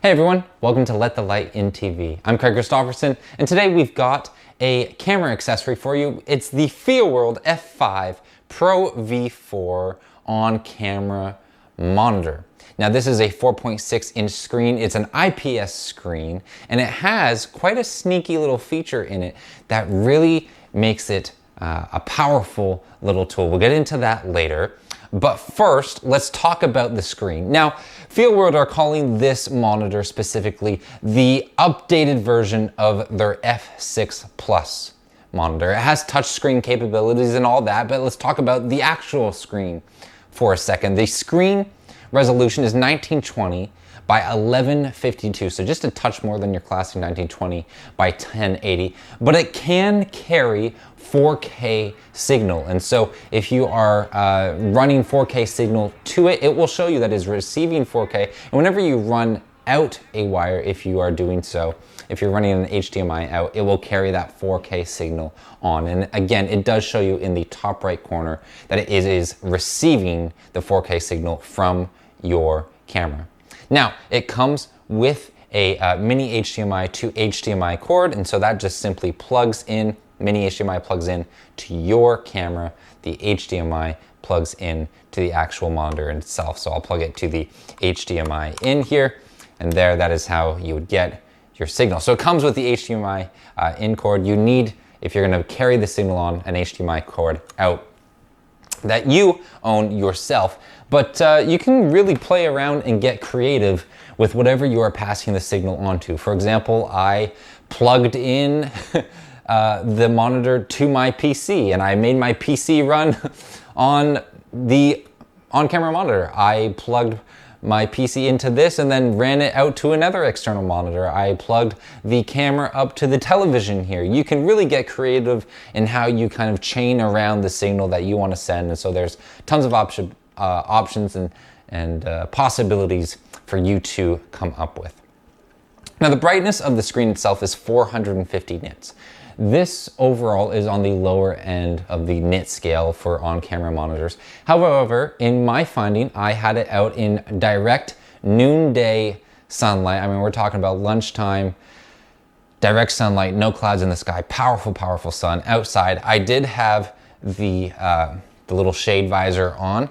Hey everyone, welcome to Let the Light in TV. I'm Craig Christoffersen, and today we've got a camera accessory for you. It's the Feelworld F5 Pro V4 on-camera monitor. Now this is a 4.6 inch screen. It's an IPS screen, and it has quite a sneaky little feature in it that really makes it a powerful little tool. We'll get into that later. But first, let's talk about the screen. Now, Feelworld are calling this monitor specifically the updated version of their F6 Plus monitor. It has touchscreen capabilities and all that, but let's talk about the actual screen for a second. The screen resolution is 1920 by 1152, so just a touch more than your classic 1920 by 1080, but it can carry 4K signal. And so if you are running 4K signal to it, it will show you that it's receiving 4K. And whenever you run out a wire, if you are doing so, if you're running an HDMI out, it will carry that 4K signal on. And again, it does show you in the top right corner that it is receiving the 4K signal from your camera. Now, it comes with a mini HDMI to HDMI cord, and so that just simply plugs in, mini HDMI plugs in to your camera, the HDMI plugs in to the actual monitor itself. So I'll plug it to the HDMI in here, and there, that is how you would get your signal. So it comes with the HDMI in cord. You need, if you're gonna carry the signal on, an HDMI cord out that you own yourself, but you can really play around and get creative with whatever you are passing the signal onto. For example, I plugged in the monitor to my PC, and I made my PC run on the on-camera monitor. I plugged my PC into this and then ran it out to another external monitor. I plugged the camera up to the television here. You can really get creative in how you kind of chain around the signal that you want to send. And so there's tons of options and possibilities for you to come up with. Now the brightness of the screen itself is 450 nits. This overall is on the lower end of the nit scale for on-camera monitors. However, in my finding, I had it out in direct noonday sunlight. I mean, we're talking about lunchtime, direct sunlight, no clouds in the sky, powerful, powerful sun outside. I did have the little shade visor on,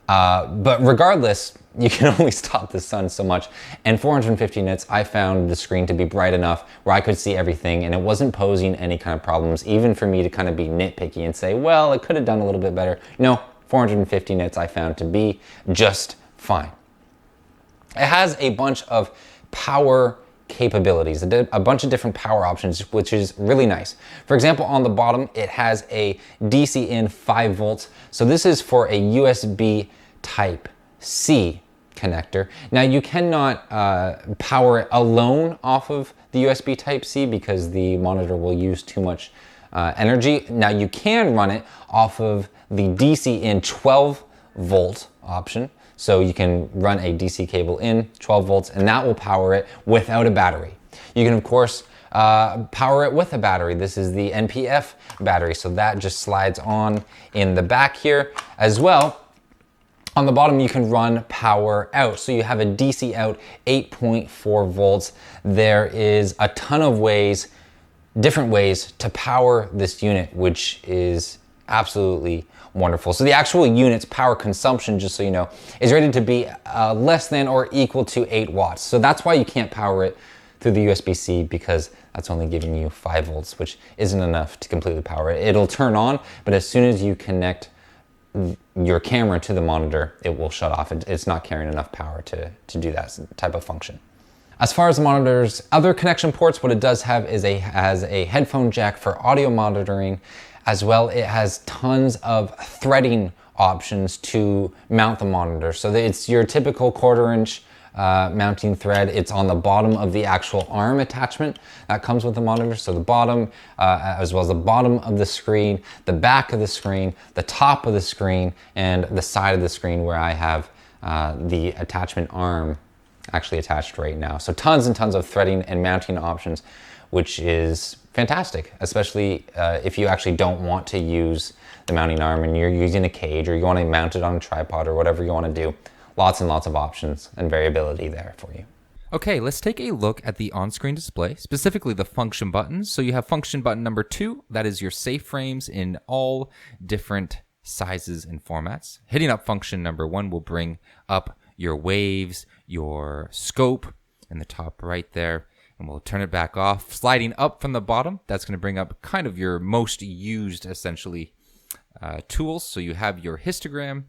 but regardless, you can only stop the sun so much. And 450 nits, I found the screen to be bright enough where I could see everything, and it wasn't posing any kind of problems, even for me to kind of be nitpicky and say, well, it could have done a little bit better. No, 450 nits I found to be just fine. It has a bunch of power capabilities, a bunch of different power options, which is really nice. For example, on the bottom, it has a DC in 5 volts. So this is for a USB type C connector. Now you cannot power it alone off of the USB type C because the monitor will use too much energy. Now you can run it off of the DC in 12 volt option. So you can run a DC cable in 12 volts and that will power it without a battery. You can of course power it with a battery. This is the NPF battery. So that just slides on in the back here as well. On the bottom, you can run power out. So you have a DC out 8.4 volts. There is a ton of ways, different ways to power this unit, which is absolutely wonderful. So the actual unit's power consumption, just so you know, is rated to be less than or equal to 8 watts. So that's why you can't power it through the USB-C, because that's only giving you 5 volts, which isn't enough to completely power it. It'll turn on, but as soon as you connect your camera to the monitor, it will shut off. It's not carrying enough power to do that type of function. As far as the monitor's other connection ports, what it does have is has a headphone jack for audio monitoring. As well, it has tons of threading options to mount the monitor. So it's your typical 1/4 inch mounting thread. It's on the bottom of the actual arm attachment that comes with the monitor. So the bottom, as well as the bottom of the screen, the back of the screen, the top of the screen, and the side of the screen where I have the attachment arm actually attached right now. So tons and tons of threading and mounting options, which is fantastic, especially if you actually don't want to use the mounting arm and you're using a cage, or you want to mount it on a tripod, or whatever you want to do. Lots and lots of options and variability there for you. Okay, let's take a look at the on-screen display, specifically the function buttons. So you have function button number 2, that is your safe frames in all different sizes and formats. Hitting up function number 1 will bring up your waves, your scope in the top right there, and we'll turn it back off. Sliding up from the bottom, that's going to bring up kind of your most used, essentially, tools. So you have your histogram,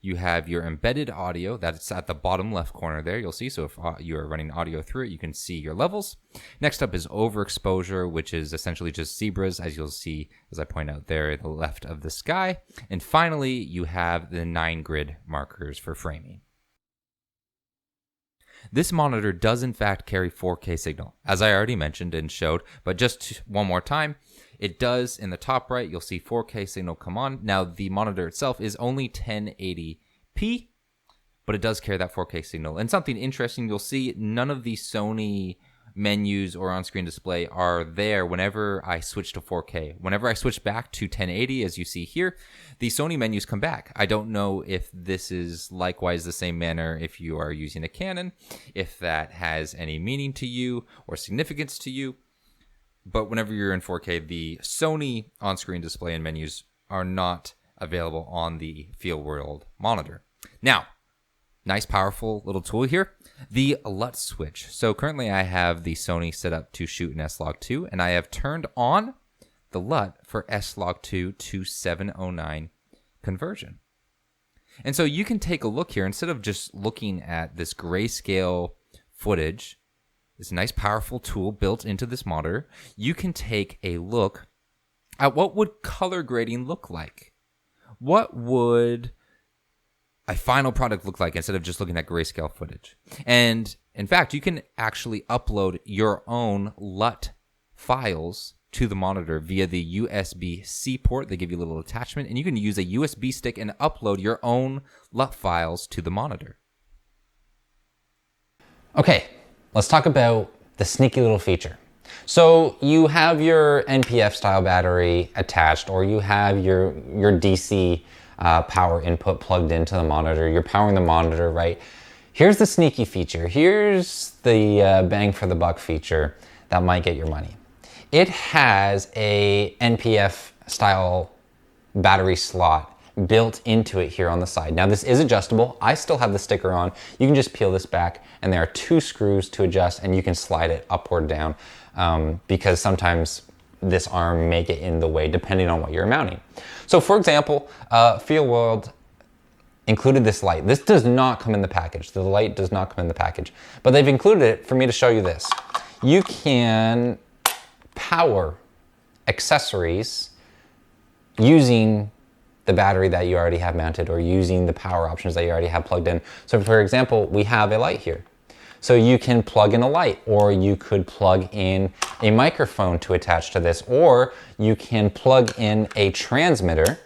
you have your embedded audio, that's at the bottom left corner there, you'll see. So if you are running audio through it, you can see your levels. Next up is overexposure, which is essentially just zebras, as you'll see, as I point out there, at the left of the sky. And finally, you have the 9 grid markers for framing. This monitor does in fact carry 4K signal, as I already mentioned and showed, but just one more time, it does. In the top right, you'll see 4K signal come on. Now, the monitor itself is only 1080p, but it does carry that 4K signal. And something interesting, you'll see none of the Sony menus or on-screen display are there whenever I switch to 4K. Whenever I switch back to 1080, as you see here, the Sony menus come back. I don't know if this is likewise the same manner if you are using a Canon, if that has any meaning to you or significance to you. But whenever you're in 4K, the Sony on-screen display and menus are not available on the Feelworld monitor. Now, nice powerful little tool here, the LUT switch. So currently I have the Sony set up to shoot in S-Log2, and I have turned on the LUT for S-Log2 to 709 conversion. And so you can take a look here, instead of just looking at this grayscale footage, this nice powerful tool built into this monitor, you can take a look at what would color grading look like. What would a final product look like instead of just looking at grayscale footage? And in fact, you can actually upload your own LUT files to the monitor via the USB-C port. They give you a little attachment, and you can use a USB stick and upload your own LUT files to the monitor. Okay, let's talk about the sneaky little feature. So you have your NPF style battery attached, or you have your DC power input plugged into the monitor. You're powering the monitor, right? Here's the sneaky feature. Here's the bang for the buck feature that might get your money. It has a NPF style battery slot built into it here on the side. Now this is adjustable. I still have the sticker on. You can just peel this back, and there are 2 screws to adjust, and you can slide it up or down because sometimes this arm may get in the way depending on what you're mounting. So for example, Feelworld included this light. This does not come in the package. The light does not come in the package, but they've included it for me to show you this. You can power accessories using the battery that you already have mounted, or using the power options that you already have plugged in. So for example, we have a light here. So you can plug in a light, or you could plug in a microphone to attach to this, or you can plug in a transmitter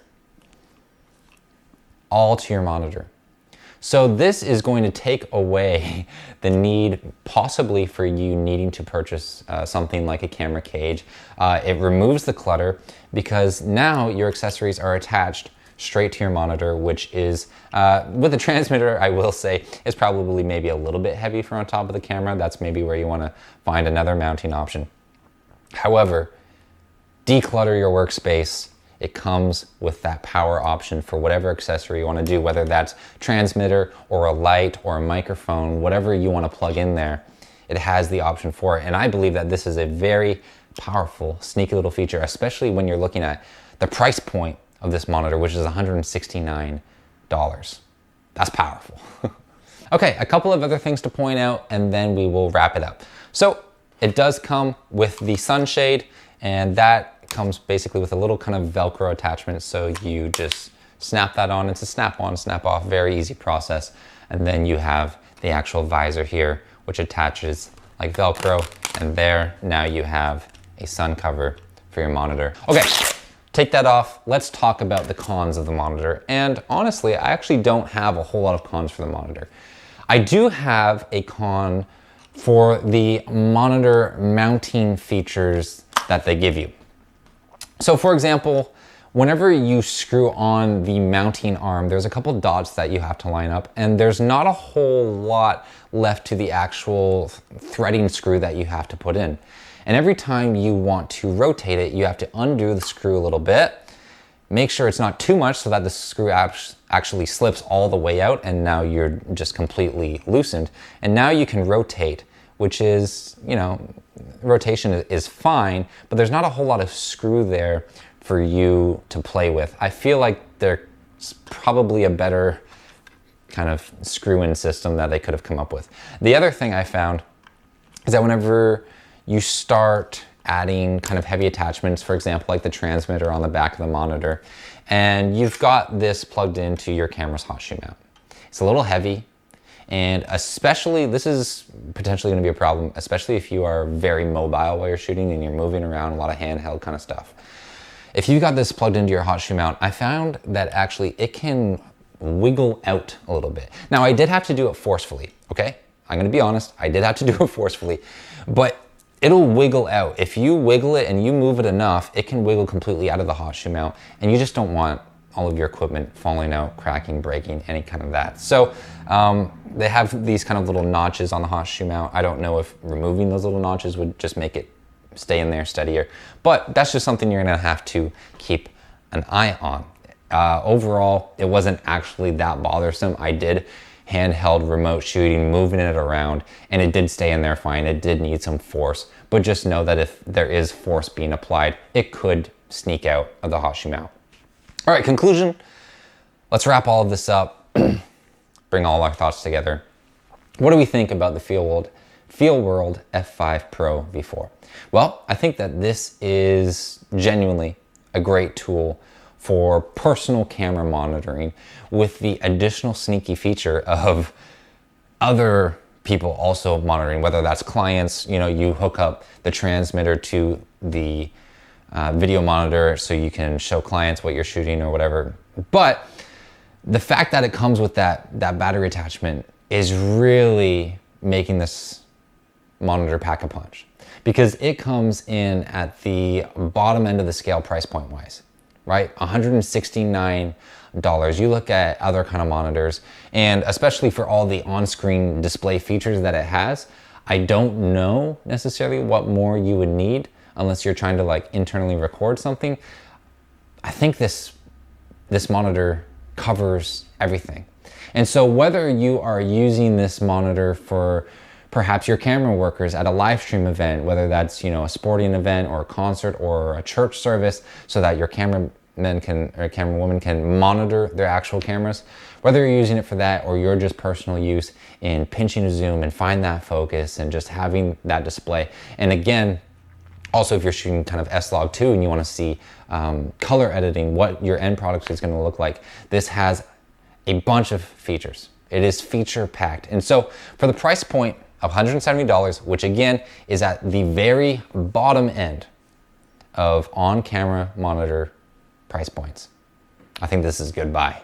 all to your monitor. So this is going to take away the need possibly for you needing to purchase something like a camera cage. It removes the clutter because now your accessories are attached straight to your monitor, which is, with the transmitter, I will say, is probably maybe a little bit heavy for on top of the camera. That's maybe where you want to find another mounting option. However, declutter your workspace. It comes with that power option for whatever accessory you want to do, whether that's transmitter or a light or a microphone, whatever you want to plug in there, it has the option for it. And I believe that this is a very powerful, sneaky little feature, especially when you're looking at the price point of this monitor, which is $169. That's powerful. Okay, a couple of other things to point out, and then we will wrap it up. So it does come with the sunshade, and that comes basically with a little kind of Velcro attachment. So you just snap that on. It's a snap on, snap off, very easy process. And then you have the actual visor here, which attaches like Velcro. And there, now you have a sun cover for your monitor. Okay, take that off. Let's talk about the cons of the monitor. And honestly, I actually don't have a whole lot of cons for the monitor. I do have a con for the monitor mounting features that they give you. So for example, whenever you screw on the mounting arm, there's a couple dots that you have to line up, and there's not a whole lot left to the actual threading screw that you have to put in. And every time you want to rotate it, you have to undo the screw a little bit, make sure it's not too much so that the screw actually slips all the way out, and now you're just completely loosened. And now you can rotate, which is, you know, rotation is fine, but there's not a whole lot of screw there for you to play with. I feel like there's probably a better kind of screw-in system that they could have come up with. The other thing I found is that whenever you start adding kind of heavy attachments, for example, like the transmitter on the back of the monitor, and you've got this plugged into your camera's hot shoe mount. It's a little heavy, and especially, this is potentially gonna be a problem, especially if you are very mobile while you're shooting and you're moving around, a lot of handheld kind of stuff. If you got this plugged into your hot shoe mount, I found that actually it can wiggle out a little bit. Now, I did have to do it forcefully, okay? I'm gonna be honest, I did have to do it forcefully, but it'll wiggle out. If you wiggle it and you move it enough, it can wiggle completely out of the hot shoe mount, and you just don't want all of your equipment falling out, cracking, breaking, any kind of that. So they have these kind of little notches on the hot shoe mount. I don't know if removing those little notches would just make it stay in there steadier, but that's just something you're gonna have to keep an eye on. Overall, it wasn't actually that bothersome. I did handheld remote shooting, moving it around, and it did stay in there fine. It did need some force, but just know that if there is force being applied, it could sneak out of the hot shoe mount. All right, conclusion. Let's wrap all of this up, bring all our thoughts together. What do we think about the Feelworld F5 Pro V4? Well, I think that this is genuinely a great tool for personal camera monitoring, with the additional sneaky feature of other people also monitoring, whether that's clients, you know, you hook up the transmitter to the video monitor so you can show clients what you're shooting or whatever. But the fact that it comes with that battery attachment is really making this monitor pack a punch, because it comes in at the bottom end of the scale price point wise, right? $169. You look at other kind of monitors, and especially for all the on-screen display features that it has, I don't know necessarily what more you would need unless you're trying to like internally record something. I think this monitor covers everything. And so whether you are using this monitor for perhaps your camera workers at a live stream event, whether that's, you know, a sporting event or a concert or a church service, so that your cameraman or camera woman can monitor their actual cameras, whether you're using it for that or you're just personal use in pinching a zoom and find that focus and just having that display. And again, also if you're shooting kind of S-Log 2 and you want to see color editing, what your end product is going to look like, this has a bunch of features. It is feature packed. And so for the price point of $170, which again is at the very bottom end of on-camera monitor price points, I think this is a good buy.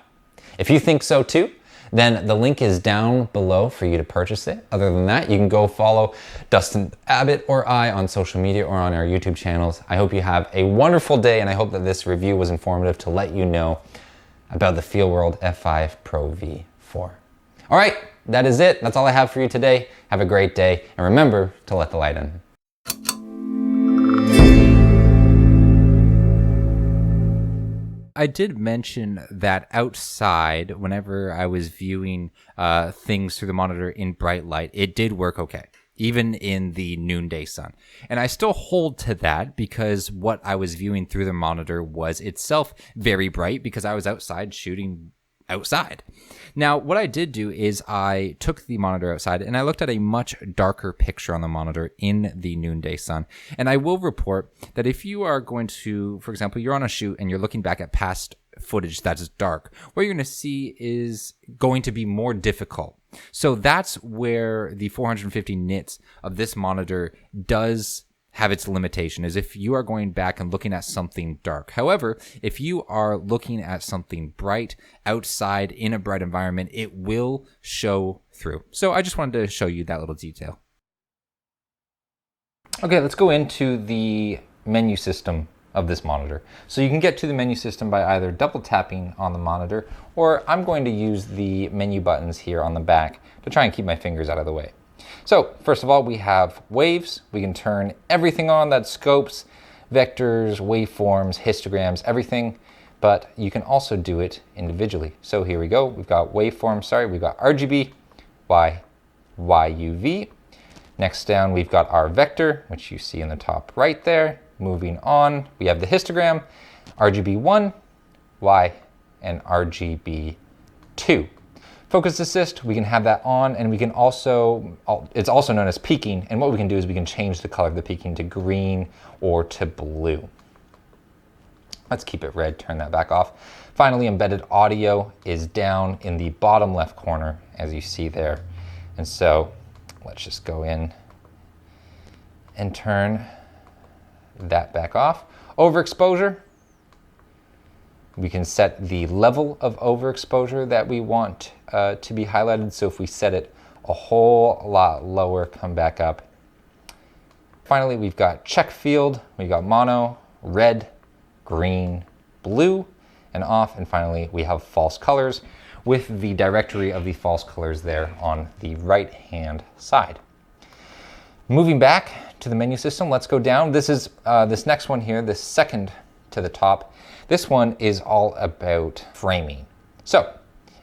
If you think so too, then the link is down below for you to purchase it. Other than that, you can go follow Dustin Abbott or I on social media or on our YouTube channels. I hope you have a wonderful day, and I hope that this review was informative to let you know about the Feelworld F5 Pro V4. All right, that is it. That's all I have for you today. Have a great day, and remember to let the light in. I did mention that outside, whenever I was viewing things through the monitor in bright light, it did work okay, even in the noonday sun. And I still hold to that, because what I was viewing through the monitor was itself very bright, because I was outside shooting outside. Now, what I did do is I took the monitor outside and I looked at a much darker picture on the monitor in the noonday sun. And I will report that if you are going to, for example, you're on a shoot and you're looking back at past footage that is dark, what you're going to see is going to be more difficult. So that's where the 450 nits of this monitor does have its limitation, is if you are going back and looking at something dark. However, if you are looking at something bright outside in a bright environment, it will show through. So I just wanted to show you that little detail. Okay, let's go into the menu system of this monitor. So you can get to the menu system by either double tapping on the monitor, or I'm going to use the menu buttons here on the back to try and keep my fingers out of the way. So first of all, we have waves. We can turn everything on, that's scopes, vectors, waveforms, histograms, everything, but you can also do it individually. So here we go. We've got waveform, we've got RGB, Y, YUV. Next down, we've got our vector, which you see in the top right there. Moving on, we have the histogram, RGB1, Y, and RGB2. Focus assist, we can have that on, and we can also, it's also known as peaking, and what we can do is we can change the color of the peaking to green or to blue. Let's keep it red, turn that back off. Finally, embedded audio is down in the bottom left corner, as you see there. And so let's just go in and turn that back off. Overexposure, we can set the level of overexposure that we want to be highlighted. So if we set it a whole lot lower, come back up. Finally, we've got check field, we've got mono, red, green, blue, and off. And finally, we have false colors with the directory of the false colors there on the right-hand side. Moving back to the menu system, let's go down. This is this next one here, this second to the top. This one is all about framing. So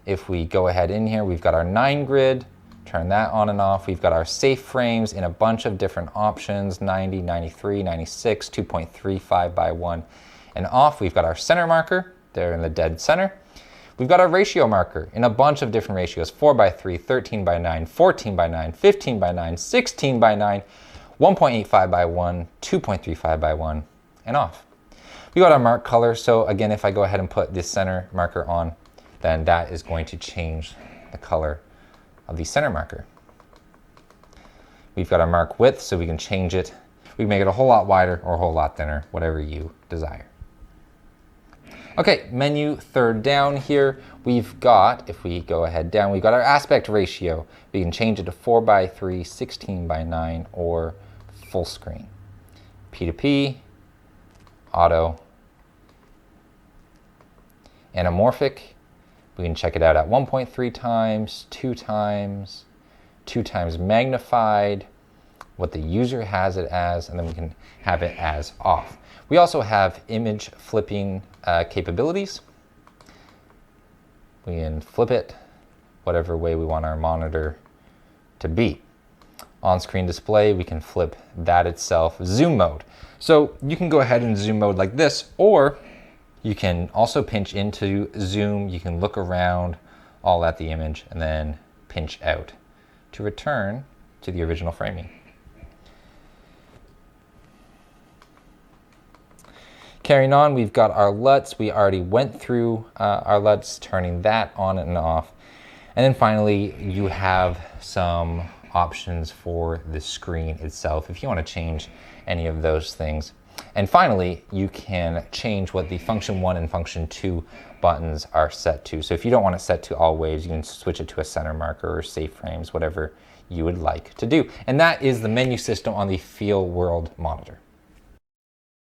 if we go ahead in here, we've got our 9 grid, turn that on and off. We've got our safe frames in a bunch of different options, 90, 93, 96, 2.35 by 1 and off. We've got our center marker there in the dead center. We've got our ratio marker in a bunch of different ratios, 4 by 3, 13 by 9, 14 by 9, 15 by 9, 16 by 9, 1.85 by 1, 2.35 by 1, and off. We got our mark color, so again, if I go ahead and put this center marker on, then that is going to change the color of the center marker. We've got our mark width, so we can change it. We can make it a whole lot wider or a whole lot thinner, whatever you desire. Okay, menu third down here, we've got, if we go ahead down, we've got our aspect ratio. We can change it to 4 by 3, 16 by 9, or full screen. P2P, auto, anamorphic. We can check it out at 1.3 times, 2 times, 2 times magnified, what the user has it as, and then we can have it as off. We also have image flipping capabilities. We can flip it whatever way we want our monitor to be. On-screen display, we can flip that itself. Zoom mode. So you can go ahead and zoom mode like this, or you can also pinch into zoom. You can look around all at the image and then pinch out to return to the original framing. Carrying on, we've got our LUTs. We already went through our LUTs, turning that on and off. And then finally, you have some options for the screen itself if you want to change any of those things. And finally, you can change what the function 1 and function 2 buttons are set to. So if you don't want it set to all waves, you can switch it to a center marker or safe frames, whatever you would like to do. And that is the menu system on the Feelworld monitor.